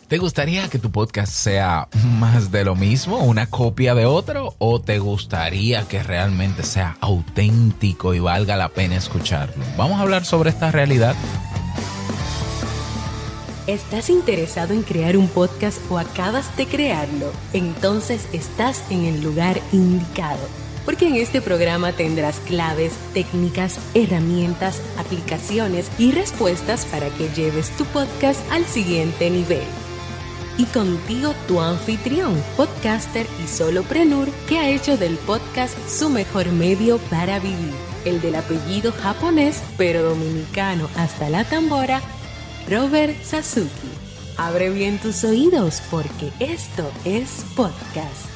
¿Te gustaría que tu podcast sea más de lo mismo, una copia de otro? ¿O te gustaría que realmente sea auténtico y valga la pena escucharlo? Vamos a hablar sobre esta realidad. ¿Estás interesado en crear un podcast o acabas de crearlo? Entonces estás en el lugar indicado. Porque en este programa tendrás claves, técnicas, herramientas, aplicaciones y respuestas para que lleves tu podcast al siguiente nivel. Y contigo tu anfitrión, podcaster y solopreneur que ha hecho del podcast su mejor medio para vivir. El del apellido japonés pero dominicano hasta la tambora, Robert Sasuki. Abre bien tus oídos porque esto es podcast.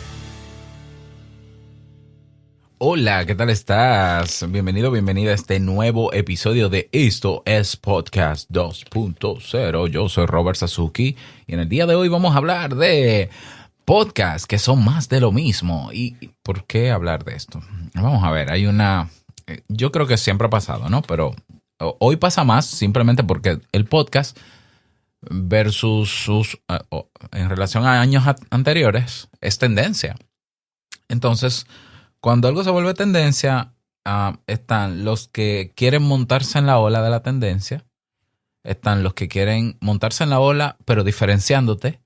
Hola, ¿qué tal estás? Bienvenido, bienvenida a este nuevo episodio de Esto es Podcast 2.0. Yo soy Robert Sasuki y en el día de hoy vamos a hablar de podcasts que son más de lo mismo. ¿Y por qué hablar de esto? Vamos a ver, yo creo que siempre ha pasado, ¿no? Pero hoy pasa más simplemente porque el podcast versus en relación a años anteriores es tendencia. Entonces, cuando algo se vuelve tendencia, están los que quieren montarse en la ola de la tendencia, están los que quieren montarse en la ola pero diferenciándose,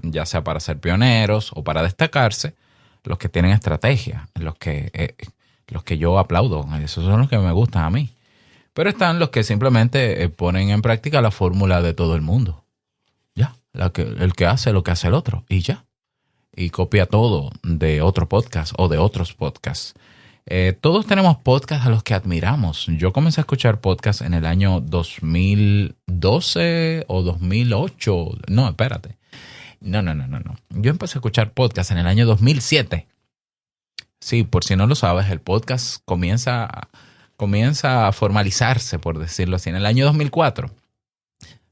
ya sea para ser pioneros o para destacarse, los que tienen estrategia, los que yo aplaudo, esos son los que me gustan a mí. Pero están los que simplemente ponen en práctica la fórmula de todo el mundo. Ya, el que hace lo que hace el otro y ya. Y copia todo de otro podcast o de otros podcasts. Todos tenemos podcasts a los que admiramos. Yo comencé a escuchar podcasts en el año 2012 o 2008. No, espérate. No. Yo empecé a escuchar podcasts en el año 2007. Sí, por si no lo sabes, el podcast comienza a formalizarse, por decirlo así, en el año 2004.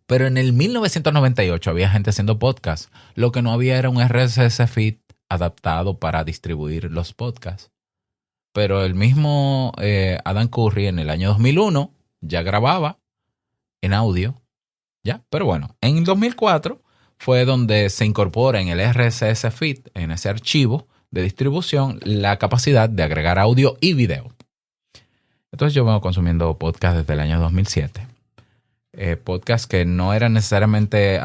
Pero en el 1998 había gente haciendo podcasts. Lo que no había era un RSS feed adaptado para distribuir los podcasts. Pero el mismo Adam Curry en el año 2001 ya grababa en audio. ¿Ya? Pero bueno, en el 2004 fue donde se incorpora en el RSS feed, en ese archivo de distribución, la capacidad de agregar audio y video. Entonces yo vengo consumiendo podcasts desde el año 2007. Podcasts que no eran necesariamente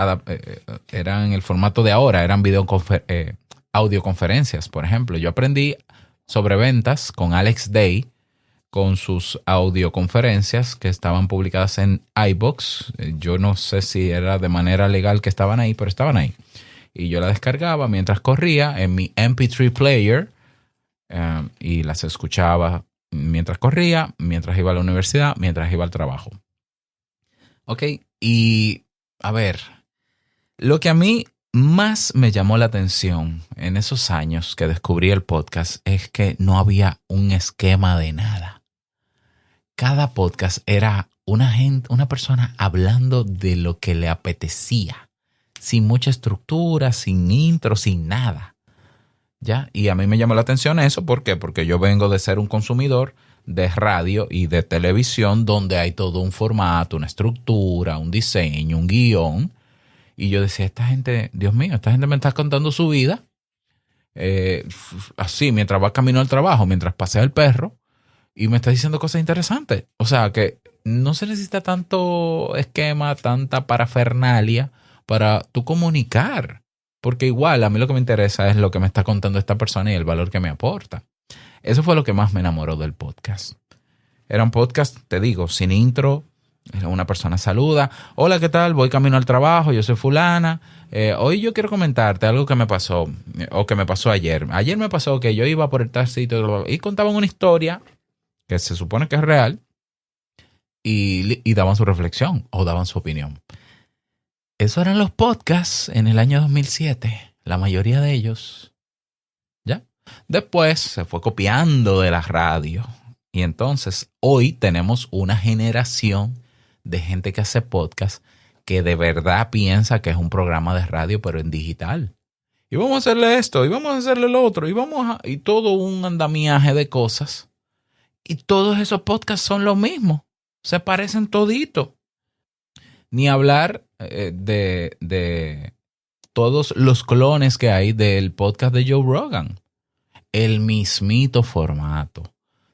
eran el formato de ahora, eran audioconferencias, por ejemplo. Yo aprendí sobre ventas con Alex Day, con sus audioconferencias que estaban publicadas en iVoox. Yo no sé si era de manera legal que estaban ahí, pero estaban ahí. Y yo las descargaba mientras corría en mi MP3 player y las escuchaba mientras corría, mientras iba a la universidad, mientras iba al trabajo. Ok, y a ver, lo que a mí más me llamó la atención en esos años que descubrí el podcast es que no había un esquema de nada. Cada podcast era una persona hablando de lo que le apetecía, sin mucha estructura, sin intro, sin nada. ¿Ya? Y a mí me llamó la atención eso, ¿por qué? Porque yo vengo de ser un consumidor de radio y de televisión donde hay todo un formato, una estructura, un diseño, un guión. Y yo decía, esta gente, Dios mío, esta gente me está contando su vida así mientras va camino al trabajo, mientras pasea el perro y me está diciendo cosas interesantes. O sea que no se necesita tanto esquema, tanta parafernalia para tú comunicar. Porque igual a mí lo que me interesa es lo que me está contando esta persona y el valor que me aporta. Eso fue lo que más me enamoró del podcast. Era un podcast, te digo, sin intro. Una persona saluda. Hola, ¿qué tal? Voy camino al trabajo, yo soy fulana. Hoy yo quiero comentarte algo que me pasó o que me pasó ayer. Ayer me pasó que yo iba por el tal sitio y contaban una historia que se supone que es real y daban su reflexión o daban su opinión. Eso eran los podcasts en el año 2007, la mayoría de ellos. ¿Ya? Después se fue copiando de la radio. Y entonces hoy tenemos una generación de gente que hace podcast que de verdad piensa que es un programa de radio, pero en digital. Y vamos a hacerle esto, y vamos a hacerle lo otro, y todo un andamiaje de cosas. Y todos esos podcasts son lo mismo. Se parecen todito. Ni hablar de todos los clones que hay del podcast de Joe Rogan. El mismito formato.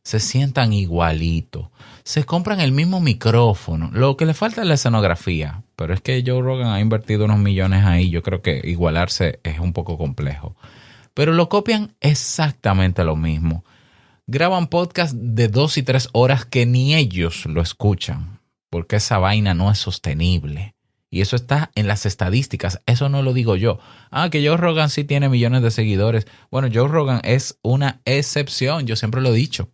Se sientan igualito. Se compran el mismo micrófono. Lo que le falta es la escenografía. Pero es que Joe Rogan ha invertido unos millones ahí. Yo creo que igualarse es un poco complejo. Pero lo copian exactamente lo mismo. Graban podcast de 2 y 3 horas que ni ellos lo escuchan. Porque esa vaina no es sostenible. Y eso está en las estadísticas. Eso no lo digo yo. Que Joe Rogan sí tiene millones de seguidores. Bueno, Joe Rogan es una excepción. Yo siempre lo he dicho.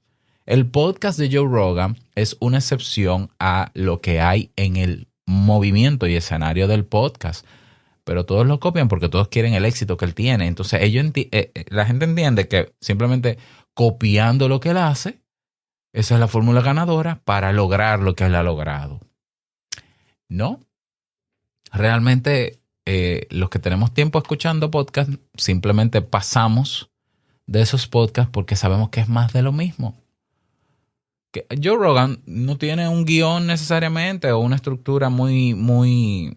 El podcast de Joe Rogan es una excepción a lo que hay en el movimiento y escenario del podcast. Pero todos lo copian porque todos quieren el éxito que él tiene. Entonces la gente entiende que simplemente copiando lo que él hace, esa es la fórmula ganadora para lograr lo que él ha logrado. No. Realmente los que tenemos tiempo escuchando podcasts simplemente pasamos de esos podcasts porque sabemos que es más de lo mismo. Que Joe Rogan no tiene un guión necesariamente o una estructura muy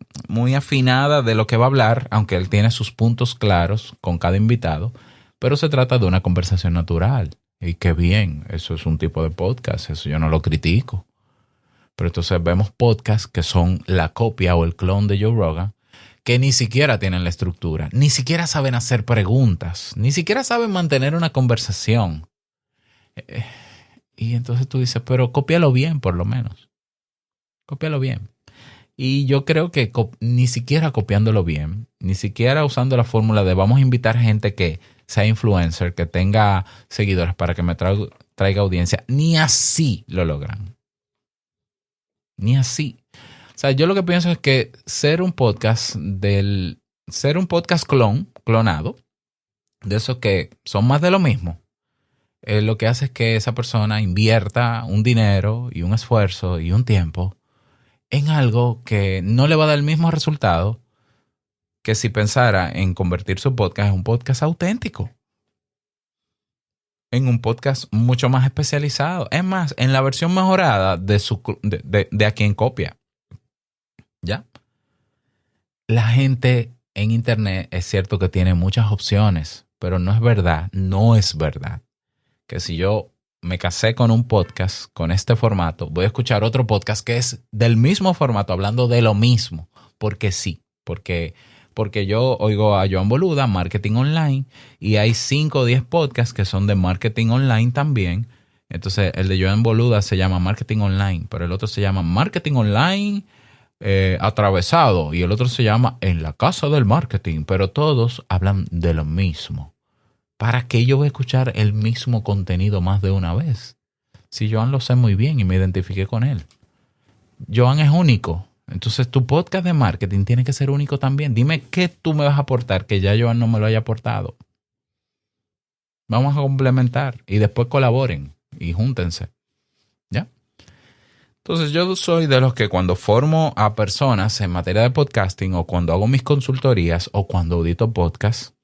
afinada de lo que va a hablar, aunque él tiene sus puntos claros con cada invitado, pero se trata de una conversación natural. Y qué bien, eso es un tipo de podcast, eso yo no lo critico. Pero entonces vemos podcasts que son la copia o el clon de Joe Rogan, que ni siquiera tienen la estructura, ni siquiera saben hacer preguntas, ni siquiera saben mantener una conversación. Y entonces tú dices, pero cópialo bien por lo menos. Cópialo bien. Y yo creo que ni siquiera copiándolo bien, ni siquiera usando la fórmula de vamos a invitar gente que sea influencer, que tenga seguidores para que me traiga audiencia, ni así lo logran. Ni así. O sea, yo lo que pienso es que ser un podcast clonado, de esos que son más de lo mismo, lo que hace es que esa persona invierta un dinero y un esfuerzo y un tiempo en algo que no le va a dar el mismo resultado que si pensara en convertir su podcast en un podcast auténtico. En un podcast mucho más especializado. Es más, en la versión mejorada de a quien copia. ¿Ya? La gente en internet es cierto que tiene muchas opciones, pero no es verdad que si yo me casé con un podcast con este formato, voy a escuchar otro podcast que es del mismo formato, hablando de lo mismo, porque sí, porque yo oigo a Joan Boluda, Marketing Online, y hay 5 o 10 podcasts que son de Marketing Online también. Entonces, el de Joan Boluda se llama Marketing Online, pero el otro se llama Marketing Online atravesado, y el otro se llama En la Casa del Marketing, pero todos hablan de lo mismo. ¿Para qué yo voy a escuchar el mismo contenido más de una vez? Si Joan lo sé muy bien y me identifiqué con él. Joan es único. Entonces tu podcast de marketing tiene que ser único también. Dime qué tú me vas a aportar que ya Joan no me lo haya aportado. Vamos a complementar y después colaboren y júntense. ¿Ya? Entonces yo soy de los que cuando formo a personas en materia de podcasting o cuando hago mis consultorías o cuando audito podcasts,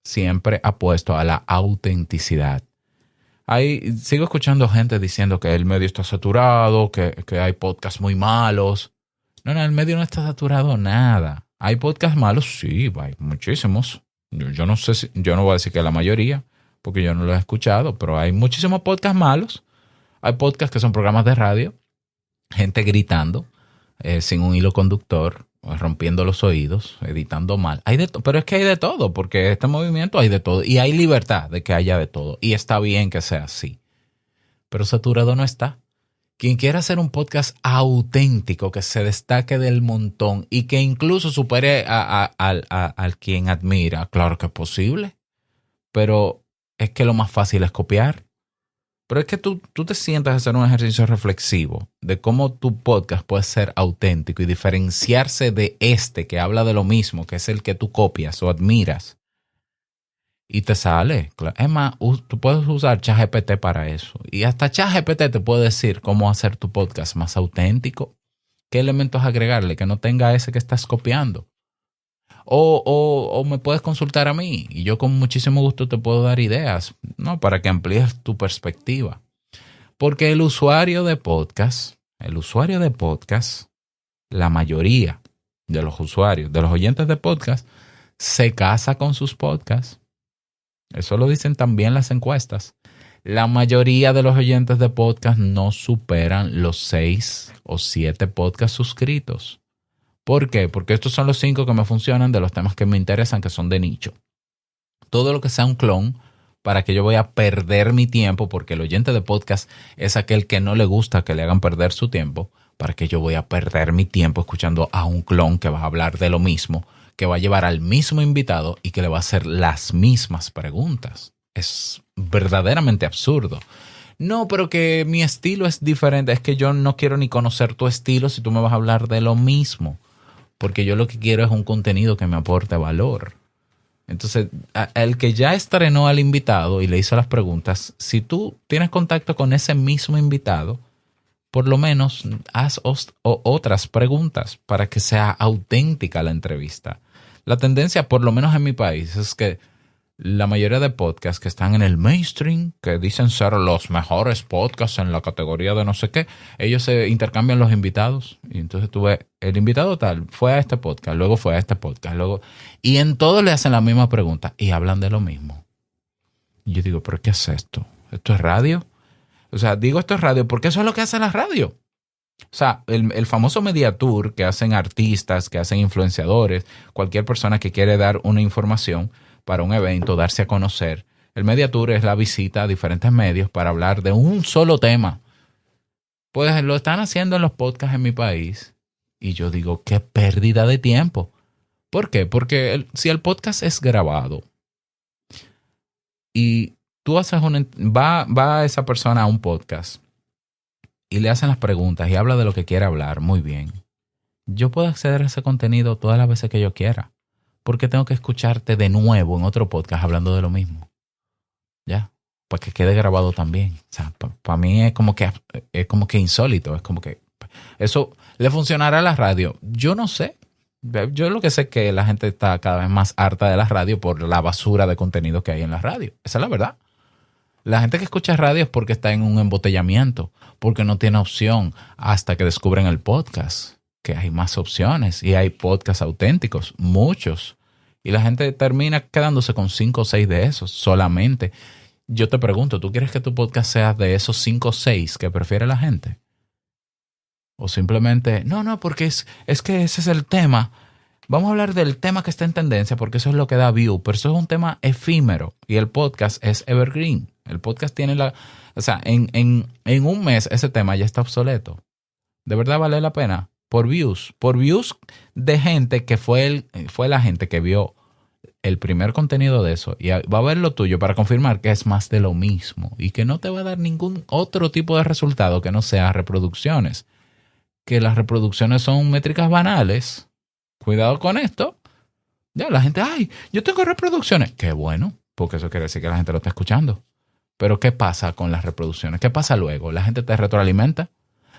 siempre apuesto a la autenticidad. Sigo escuchando gente diciendo que el medio está saturado, que hay podcasts muy malos. No, el medio no está saturado nada. ¿Hay podcasts malos? Sí, hay muchísimos. Yo no sé yo no voy a decir que la mayoría, porque yo no los he escuchado, pero hay muchísimos podcasts malos. Hay podcasts que son programas de radio, gente gritando, sin un hilo conductor, rompiendo los oídos, editando mal. Pero es que hay de todo, porque este movimiento hay de todo. Y hay libertad de que haya de todo. Y está bien que sea así. Pero saturado no está. Quien quiera hacer un podcast auténtico, que se destaque del montón y que incluso supere al quien admira, claro que es posible. Pero es que lo más fácil es copiar. Pero es que tú te sientas a hacer un ejercicio reflexivo de cómo tu podcast puede ser auténtico y diferenciarse de este que habla de lo mismo, que es el que tú copias o admiras. Y te sale. Es más, tú puedes usar ChatGPT para eso. Y hasta ChatGPT te puede decir cómo hacer tu podcast más auténtico. ¿Qué elementos agregarle que no tenga ese que estás copiando? O me puedes consultar a mí y yo con muchísimo gusto te puedo dar ideas, ¿no? Para que amplíes tu perspectiva. Porque el usuario de podcast la mayoría de los usuarios, de los oyentes de podcast, se casa con sus podcasts. Eso lo dicen también las encuestas. La mayoría de los oyentes de podcast no superan los 6 o 7 podcasts suscritos. ¿Por qué? Porque estos son los 5 que me funcionan de los temas que me interesan, que son de nicho. Todo lo que sea un clon, para que yo voy a perder mi tiempo, porque el oyente de podcast es aquel que no le gusta que le hagan perder su tiempo, para que yo voy a perder mi tiempo escuchando a un clon que va a hablar de lo mismo, que va a llevar al mismo invitado y que le va a hacer las mismas preguntas. Es verdaderamente absurdo. No, pero que mi estilo es diferente. Es que yo no quiero ni conocer tu estilo si tú me vas a hablar de lo mismo. Porque yo lo que quiero es un contenido que me aporte valor. Entonces, el que ya estrenó al invitado y le hizo las preguntas, si tú tienes contacto con ese mismo invitado, por lo menos haz otras preguntas para que sea auténtica la entrevista. La tendencia, por lo menos en mi país, es que la mayoría de podcasts que están en el mainstream, que dicen ser los mejores podcasts en la categoría de no sé qué, ellos se intercambian los invitados. Y entonces tú ves, el invitado tal fue a este podcast, luego fue a este podcast, luego... Y en todos le hacen la misma pregunta y hablan de lo mismo. Y yo digo, ¿pero qué es esto? ¿Esto es radio? O sea, digo esto es radio porque eso es lo que hace la radio. O sea, el famoso media tour que hacen artistas, que hacen influenciadores, cualquier persona que quiere dar una información para un evento, darse a conocer. El media tour es la visita a diferentes medios para hablar de un solo tema. Pues lo están haciendo en los podcasts en mi país y yo digo, qué pérdida de tiempo. ¿Por qué? Porque si el podcast es grabado y tú haces va esa persona a un podcast y le hacen las preguntas y habla de lo que quiere hablar, muy bien. Yo puedo acceder a ese contenido todas las veces que yo quiera. ¿Por qué tengo que escucharte de nuevo en otro podcast hablando de lo mismo? ¿Ya? Para que quede grabado también. O sea, para mí es como que insólito. Es como que eso le funcionará a la radio. Yo no sé. Yo lo que sé es que la gente está cada vez más harta de la radio por la basura de contenido que hay en la radio. Esa es la verdad. La gente que escucha radio es porque está en un embotellamiento, porque no tiene opción hasta que descubren el podcast, que hay más opciones y hay podcasts auténticos, muchos. Y la gente termina quedándose con 5 o 6 de esos solamente. Yo te pregunto, ¿tú quieres que tu podcast sea de esos 5 o 6 que prefiere la gente? O simplemente, no, porque es que ese es el tema. Vamos a hablar del tema que está en tendencia porque eso es lo que da view, pero eso es un tema efímero y el podcast es evergreen. El podcast tiene o sea, en un mes ese tema ya está obsoleto. ¿De verdad vale la pena? Por views de gente que fue la gente que vio el primer contenido de eso y va a ver lo tuyo para confirmar que es más de lo mismo y que no te va a dar ningún otro tipo de resultado que no sea reproducciones. Que las reproducciones son métricas banales. Cuidado con esto. Ya la gente, ay, yo tengo reproducciones. Qué bueno, porque eso quiere decir que la gente lo está escuchando. Pero ¿qué pasa con las reproducciones? ¿Qué pasa luego? ¿La gente te retroalimenta?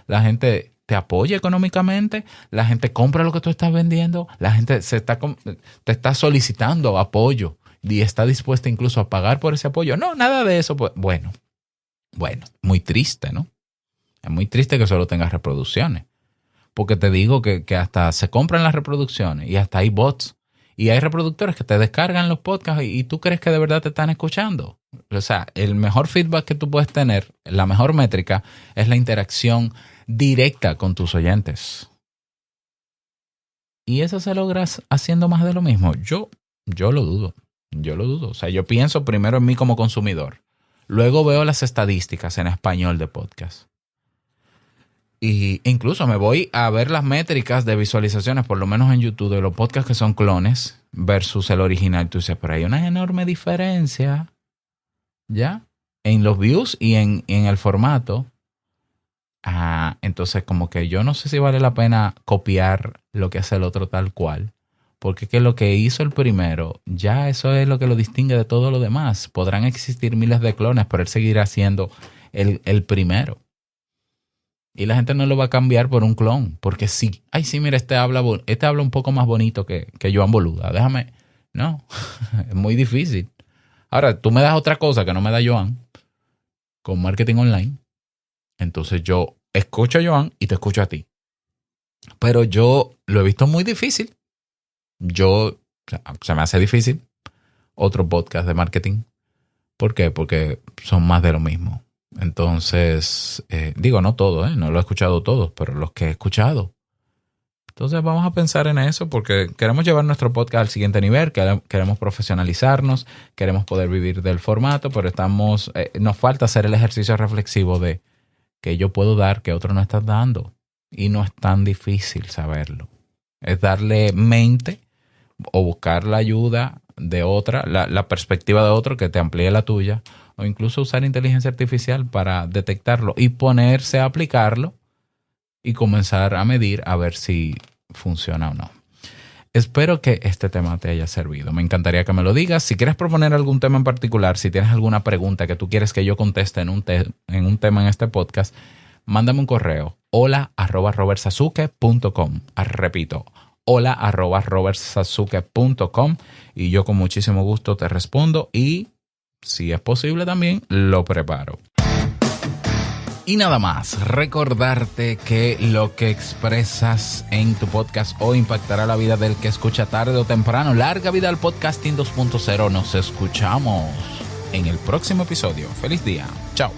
¿La gente te apoya económicamente? ¿La gente compra lo que tú estás vendiendo? ¿La gente te está solicitando apoyo y está dispuesta incluso a pagar por ese apoyo? No, nada de eso. Pues, bueno, muy triste, ¿no? Es muy triste que solo tengas reproducciones. Porque te digo que hasta se compran las reproducciones y hasta hay bots. Y hay reproductores que te descargan los podcasts y tú crees que de verdad te están escuchando. O sea, el mejor feedback que tú puedes tener, la mejor métrica, es la interacción directa con tus oyentes. Y eso se logra haciendo más de lo mismo. Yo lo dudo. Yo lo dudo. O sea, yo pienso primero en mí como consumidor. Luego veo las estadísticas en español de podcast. Y incluso me voy a ver las métricas de visualizaciones, por lo menos en YouTube, de los podcasts que son clones versus el original. Tú dices, pero hay una enorme diferencia, ¿ya? En los views y en el formato. Entonces como que yo no sé si vale la pena copiar lo que hace el otro tal cual. Porque es que lo que hizo el primero, ya eso es lo que lo distingue de todo lo demás. Podrán existir miles de clones, pero él seguirá siendo el primero. Y la gente no lo va a cambiar por un clon, porque sí. Ay, sí, mira, este habla un poco más bonito que Joan Boluda. Déjame. No, es muy difícil. Ahora, tú me das otra cosa que no me da Joan, con marketing online. Entonces yo escucho a Joan y te escucho a ti. Pero yo lo he visto muy difícil. Se me hace difícil otro podcast de marketing. ¿Por qué? Porque son más de lo mismo. Entonces, digo, no todo, no lo he escuchado todo, pero los que he escuchado. Entonces vamos a pensar en eso porque queremos llevar nuestro podcast al siguiente nivel, queremos profesionalizarnos, queremos poder vivir del formato, pero nos falta hacer el ejercicio reflexivo de que yo puedo dar que otro no está dando. Y no es tan difícil saberlo. Es darle mente o buscar la ayuda de otra, la perspectiva de otro que te amplíe la tuya, o incluso usar inteligencia artificial para detectarlo y ponerse a aplicarlo y comenzar a medir a ver si funciona o no. Espero que este tema te haya servido. Me encantaría que me lo digas. Si quieres proponer algún tema en particular, si tienes alguna pregunta que tú quieres que yo conteste en un tema en este podcast, mándame un correo. hola@robertsasuke.com. Repito, hola@robertsasuke.com y yo con muchísimo gusto te respondo y, si es posible también, lo preparo. Y nada más, recordarte que lo que expresas en tu podcast hoy impactará la vida del que escucha tarde o temprano. Larga vida al podcasting 2.0. Nos escuchamos en el próximo episodio. Feliz día. Chao.